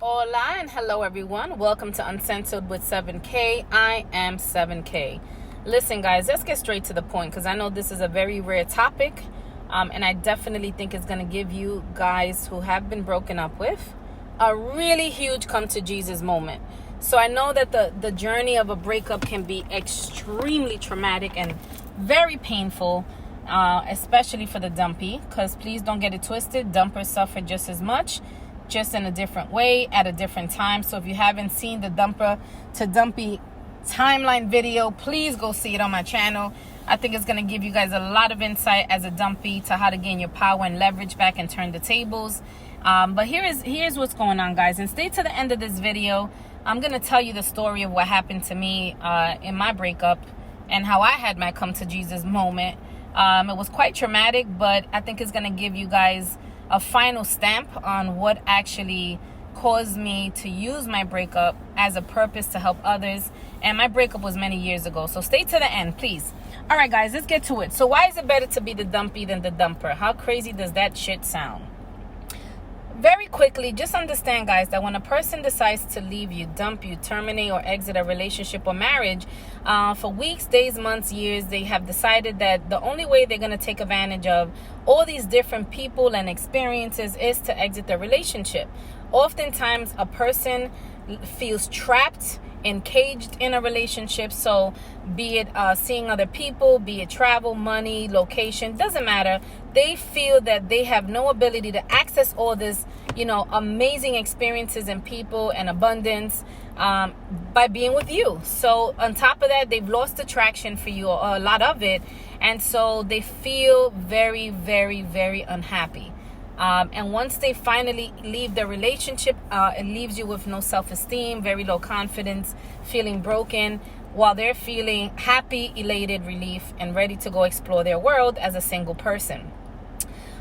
Hola and hello everyone. Welcome to Uncensored with 7K. I am 7K. Listen guys, let's get straight to the point because I know this is a very rare topic and I definitely think it's going to give you guys who have been broken up with a really huge come to Jesus moment. So I know that the journey of a breakup can be extremely traumatic and very painful, especially for the dumpy, because please don't get it twisted. Dumpers suffer just as much, just in a different way at a different time. So if you haven't seen the dumper to dumpy timeline video, please go see it on my channel. I think it's going to give you guys a lot of insight as a dumpy to how to gain your power and leverage back and turn the tables. But here's what's going on, guys, and stay to the end of this video. I'm going to tell you the story of what happened to me in my breakup and how I had my come to Jesus moment. It was quite traumatic, but I think it's going to give you guys a final stamp on what actually caused me to use my breakup as a purpose to help others. And my breakup was many years ago, so stay to the end, please. All right, guys, let's get to it. So why is it better to be the dumpy than the dumper? How crazy does that shit sound? Very quickly, just understand, guys, that when a person decides to leave you, dump you, terminate or exit a relationship or marriage, for weeks, days, months, years, they have decided that the only way they're going to take advantage of all these different people and experiences is to exit the relationship. Oftentimes, a person feels trapped and caged in a relationship. So be it seeing other people, be it travel, money, location, doesn't matter. They feel that they have no ability to access all this, amazing experiences and people and abundance by being with you. So on top of that, they've lost attraction for you, or a lot of it. And so they feel very, very, very unhappy. And once they finally leave the relationship, it leaves you with no self-esteem, very low confidence, feeling broken, while they're feeling happy, elated, relief, and ready to go explore their world as a single person.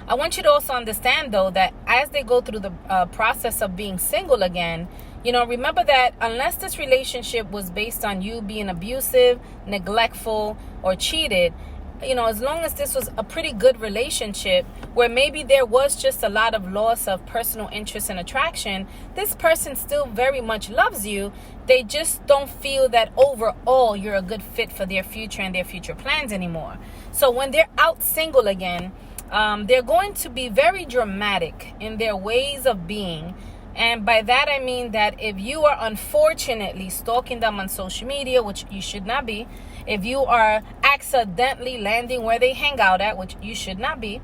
I want you to also understand, though, that as they go through the process of being single again, remember that unless this relationship was based on you being abusive, neglectful, or cheated, as long as this was a pretty good relationship where maybe there was just a lot of loss of personal interest and attraction, this person still very much loves you. They just don't feel that overall you're a good fit for their future and their future plans anymore. So when they're out single again, they're going to be very dramatic in their ways of being. And by that, I mean that if you are unfortunately stalking them on social media, which you should not be, if you are accidentally landing where they hang out at, which you should not be,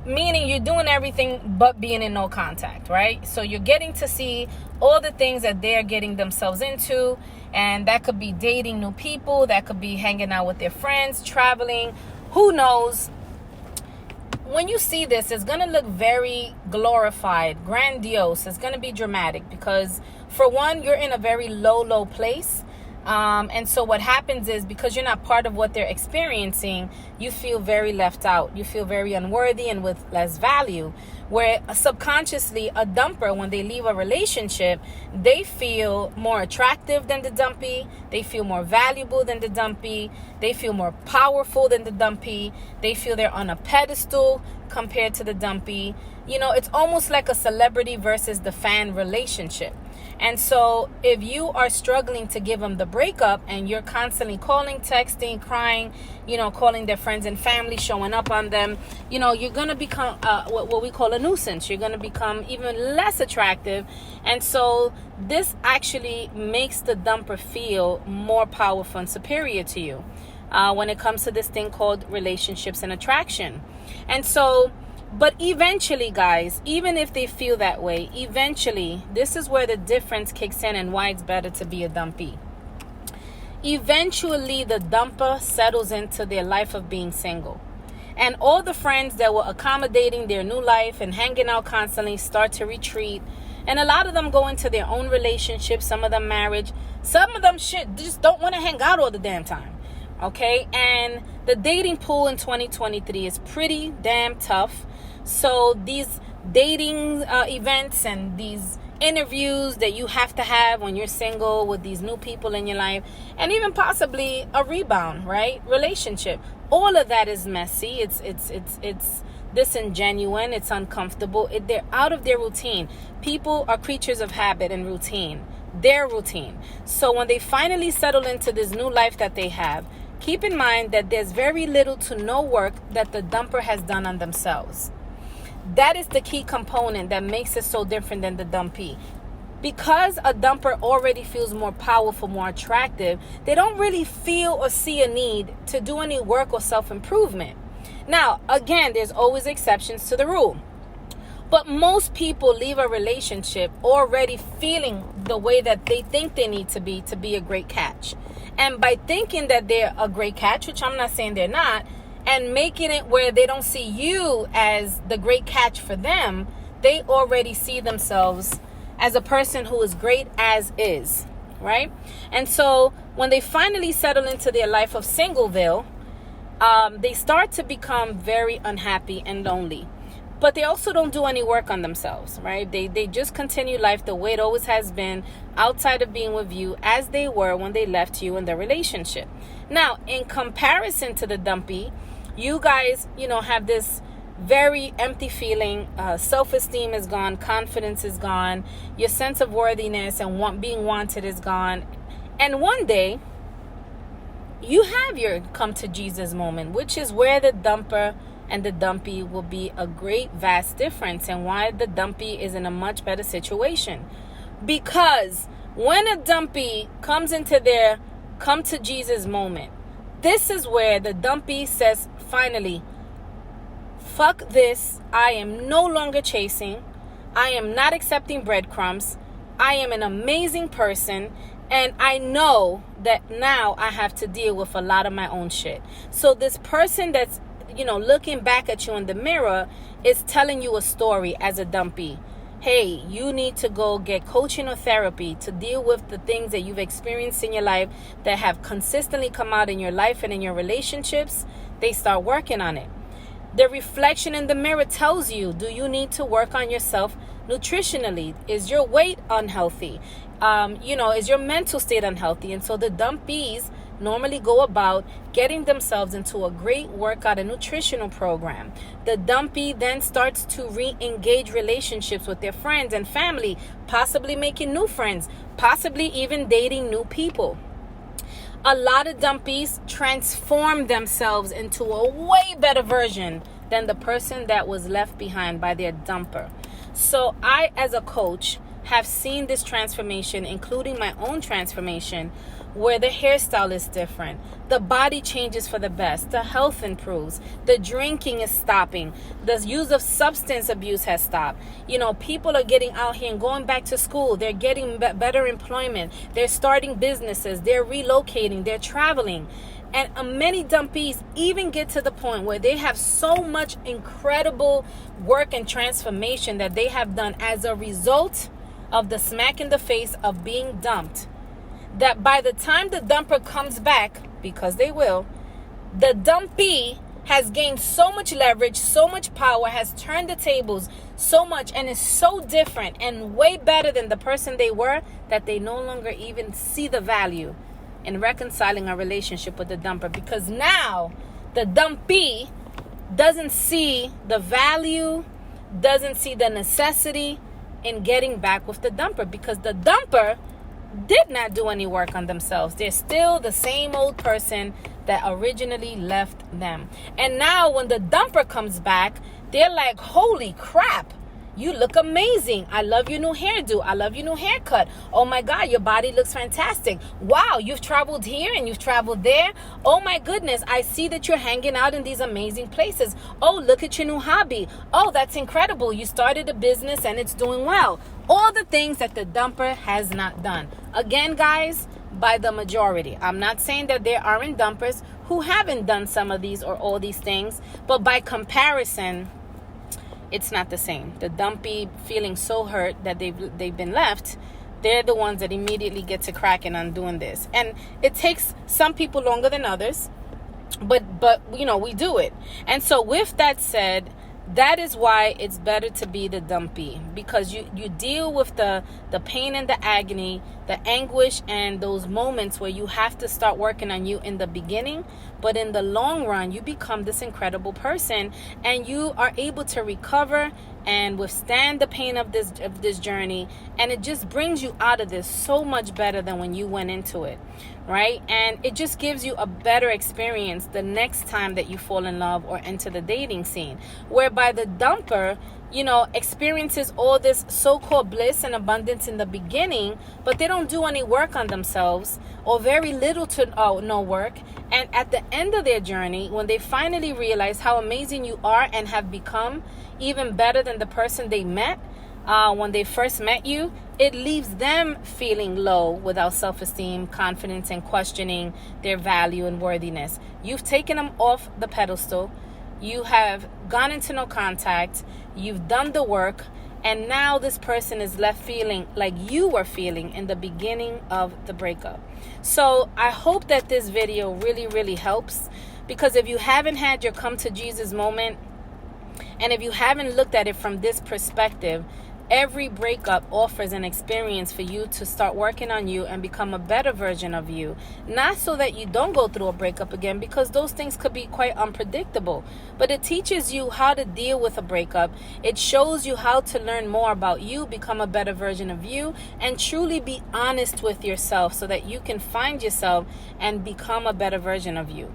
meaning you're doing everything but being in no contact, right? So you're getting to see all the things that they're getting themselves into, and that could be dating new people, that could be hanging out with their friends, traveling, who knows. When you see this, it's going to look very glorified, grandiose. It's going to be dramatic because, for one, you're in a very low place. And so what happens is, because you're not part of what they're experiencing, you feel very left out. You feel very unworthy and with less value. Where subconsciously, a dumper, when they leave a relationship, they feel more attractive than the dumpy. They feel more valuable than the dumpy. They feel more powerful than the dumpy. They feel they're on a pedestal compared to the dumpy. It's almost like a celebrity versus the fan relationship. And so if you are struggling to give them the breakup and you're constantly calling, texting, crying, calling their friends and family, showing up on them, you're going to become what we call a nuisance. You're going to become even less attractive. And so this actually makes the dumper feel more powerful and superior to you when it comes to this thing called relationships and attraction. And so, but eventually, guys, even if they feel that way, eventually, this is where the difference kicks in and why it's better to be a dumpy. Eventually, the dumper settles into their life of being single. And all the friends that were accommodating their new life and hanging out constantly start to retreat. And a lot of them go into their own relationships, some of them marriage. Some of them just don't want to hang out all the damn time. Okay? And the dating pool in 2023 is pretty damn tough. So these dating events and these interviews that you have to have when you're single with these new people in your life, and even possibly a rebound, right? Relationship. All of that is messy. It's disingenuous, it's uncomfortable. They're out of their routine. People are creatures of habit and routine. Their routine. So when they finally settle into this new life that they have, keep in mind that there's very little to no work that the dumper has done on themselves. That is the key component that makes it so different than the dumpee. Because a dumper already feels more powerful, more attractive, they don't really feel or see a need to do any work or self-improvement. Now, again, there's always exceptions to the rule. But most people leave a relationship already feeling the way that they think they need to be a great catch. And by thinking that they're a great catch, which I'm not saying they're not, and making it where they don't see you as the great catch for them, they already see themselves as a person who is great as is, right? And so when they finally settle into their life of Singleville, they start to become very unhappy and lonely. But they also don't do any work on themselves, right? They just continue life the way it always has been, outside of being with you, as they were when they left you in the relationship. Now, in comparison to the dumpy, you guys, have this very empty feeling. Self-esteem is gone. Confidence is gone. Your sense of worthiness and being wanted is gone. And one day, you have your come to Jesus moment, which is where the dumper and the dumpy will be a great vast difference, and why the dumpy is in a much better situation. Because when a dumpy comes into their come to Jesus moment, this is where the dumpy says, finally, fuck this. I am no longer chasing. I am not accepting breadcrumbs. I am an amazing person. And I know that now I have to deal with a lot of my own shit. So this person that's, looking back at you in the mirror is telling you a story as a dumpy. Hey, you need to go get coaching or therapy to deal with the things that you've experienced in your life that have consistently come out in your life and in your relationships. They start working on it. The reflection in the mirror tells you, do you need to work on yourself nutritionally? Is your weight unhealthy? Is your mental state unhealthy? And so the dumpies normally go about getting themselves into a great workout and nutritional program. The dumpy then starts to re-engage relationships with their friends and family, possibly making new friends, possibly even dating new people. A lot of dumpies transform themselves into a way better version than the person that was left behind by their dumper. So I, as a coach, have seen this transformation, including my own transformation, where the hairstyle is different, the body changes for the best, the health improves, the drinking is stopping, the use of substance abuse has stopped. People are getting out here and going back to school. They're getting better employment. They're starting businesses. They're relocating. They're traveling. And many dumpies even get to the point where they have so much incredible work and transformation that they have done as a result of the smack in the face of being dumped, that by the time the dumper comes back, because they will, the dumpy has gained so much leverage, so much power, has turned the tables so much, and is so different and way better than the person they were, that they no longer even see the value in reconciling a relationship with the dumper, because now the dumpy doesn't see the value, doesn't see the necessity in getting back with the dumper, because the dumper did not do any work on themselves. They're still the same old person that originally left them. And now when the dumper comes back, they're like, holy crap, you look amazing. I love your new hairdo. I love your new haircut. Oh my God, your body looks fantastic. Wow, you've traveled here and you've traveled there. Oh my goodness, I see that you're hanging out in these amazing places. Oh, look at your new hobby. Oh, that's incredible. You started a business and it's doing well. All the things that the dumper has not done. Again, guys, by the majority. I'm not saying that there aren't dumpers who haven't done some of these or all these things, but by comparison, it's not the same. The dumpy feeling so hurt that they've been left, they're the ones that immediately get to cracking on doing this. And it takes some people longer than others, but we do it. And so with that said, That is why it's better to be the dumpy, because you deal with the pain and the agony, the anguish, and those moments where you have to start working on you in the beginning. But in the long run, you become this incredible person, and you are able to recover and withstand the pain of this journey, and it just brings you out of this so much better than when you went into it, right? And it just gives you a better experience the next time that you fall in love or enter the dating scene, whereby the dumper, experiences all this so-called bliss and abundance in the beginning, but they don't do any work on themselves, or very little to no work. And at the end of their journey, when they finally realize how amazing you are and have become even better than the person they met when they first met you, it leaves them feeling low, without self-esteem, confidence, and questioning their value and worthiness. You've taken them off the pedestal. You have gone into no contact. You've done the work. And now this person is left feeling like you were feeling in the beginning of the breakup. So I hope that this video really, really helps, because if you haven't had your come to Jesus moment, and if you haven't looked at it from this perspective, every breakup offers an experience for you to start working on you and become a better version of you. Not so that you don't go through a breakup again, because those things could be quite unpredictable. But it teaches you how to deal with a breakup. It shows you how to learn more about you, become a better version of you, and truly be honest with yourself so that you can find yourself and become a better version of you.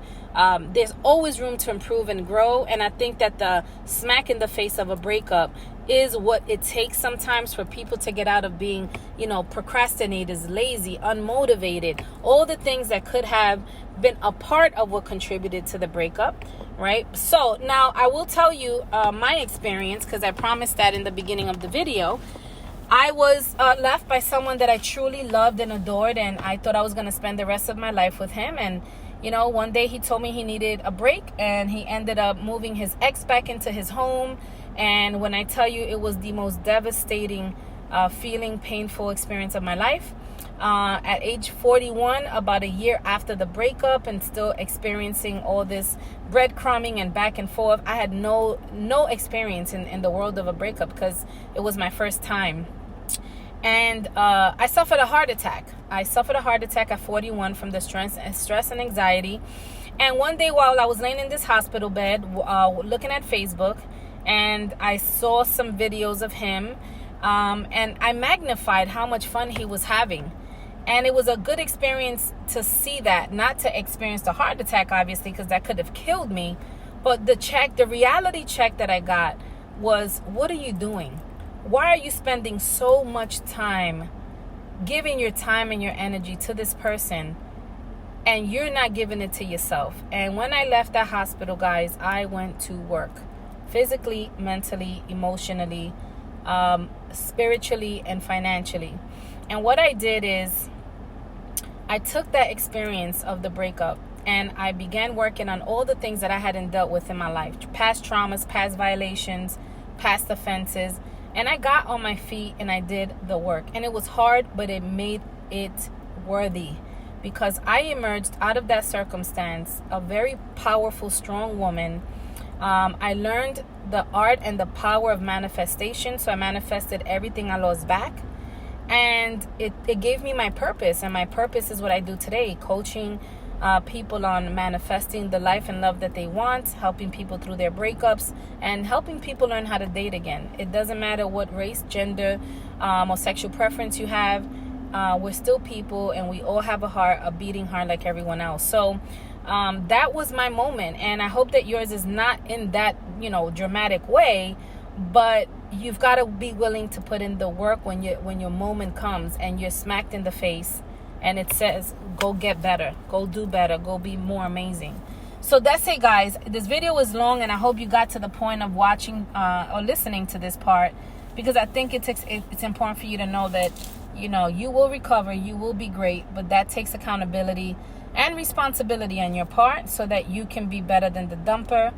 There's always room to improve and grow. And I think that the smack in the face of a breakup is what it takes sometimes for people to get out of being, procrastinators, lazy, unmotivated, all the things that could have been a part of what contributed to the breakup, right? So now I will tell you my experience, because I promised that in the beginning of the video. I was left by someone that I truly loved and adored, and I thought I was going to spend the rest of my life with him. And one day he told me he needed a break, and he ended up moving his ex back into his home. And when I tell you, it was the most devastating, painful experience of my life. At age 41, about a year after the breakup, and still experiencing all this breadcrumbing and back and forth, I had no experience in the world of a breakup, because it was my first time. And I suffered a heart attack. I suffered a heart attack at 41 from the stress and anxiety. And one day, while I was laying in this hospital bed, looking at Facebook, and I saw some videos of him, and I magnified how much fun he was having. And it was a good experience to see that, not to experience the heart attack, obviously, because that could have killed me. But the reality check that I got was, what are you doing? Why are you spending so much time, giving your time and your energy to this person, and you're not giving it to yourself? And when I left that hospital, guys, I went to work. Physically, mentally, emotionally, spiritually, and financially. And what I did is I took that experience of the breakup, and I began working on all the things that I hadn't dealt with in my life. Past traumas, past violations, past offenses. And I got on my feet and I did the work. And it was hard, but it made it worthy, because I emerged out of that circumstance a very powerful, strong woman. I learned the art and the power of manifestation. So I manifested everything I lost back. And it gave me my purpose. And my purpose is what I do today, coaching people on manifesting the life and love that they want, helping people through their breakups, and helping people learn how to date again. It doesn't matter what race, gender, or sexual preference you have. We're still people, and we all have a beating heart like everyone else. So that was my moment, and I hope that yours is not in that dramatic way, but you've got to be willing to put in the work when your moment comes and you're smacked in the face and it says, go get better, go do better, go be more amazing. So that's it, guys. This video was long, and I hope you got to the point of watching or listening to this part, because I think it's important for you to know that you will recover, you will be great, but that takes accountability and responsibility on your part, so that you can be better than the dumper,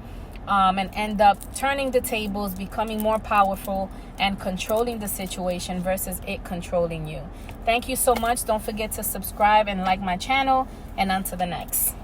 and end up turning the tables, becoming more powerful, and controlling the situation versus it controlling you. Thank you so much. Don't forget to subscribe and like my channel, and on to the next.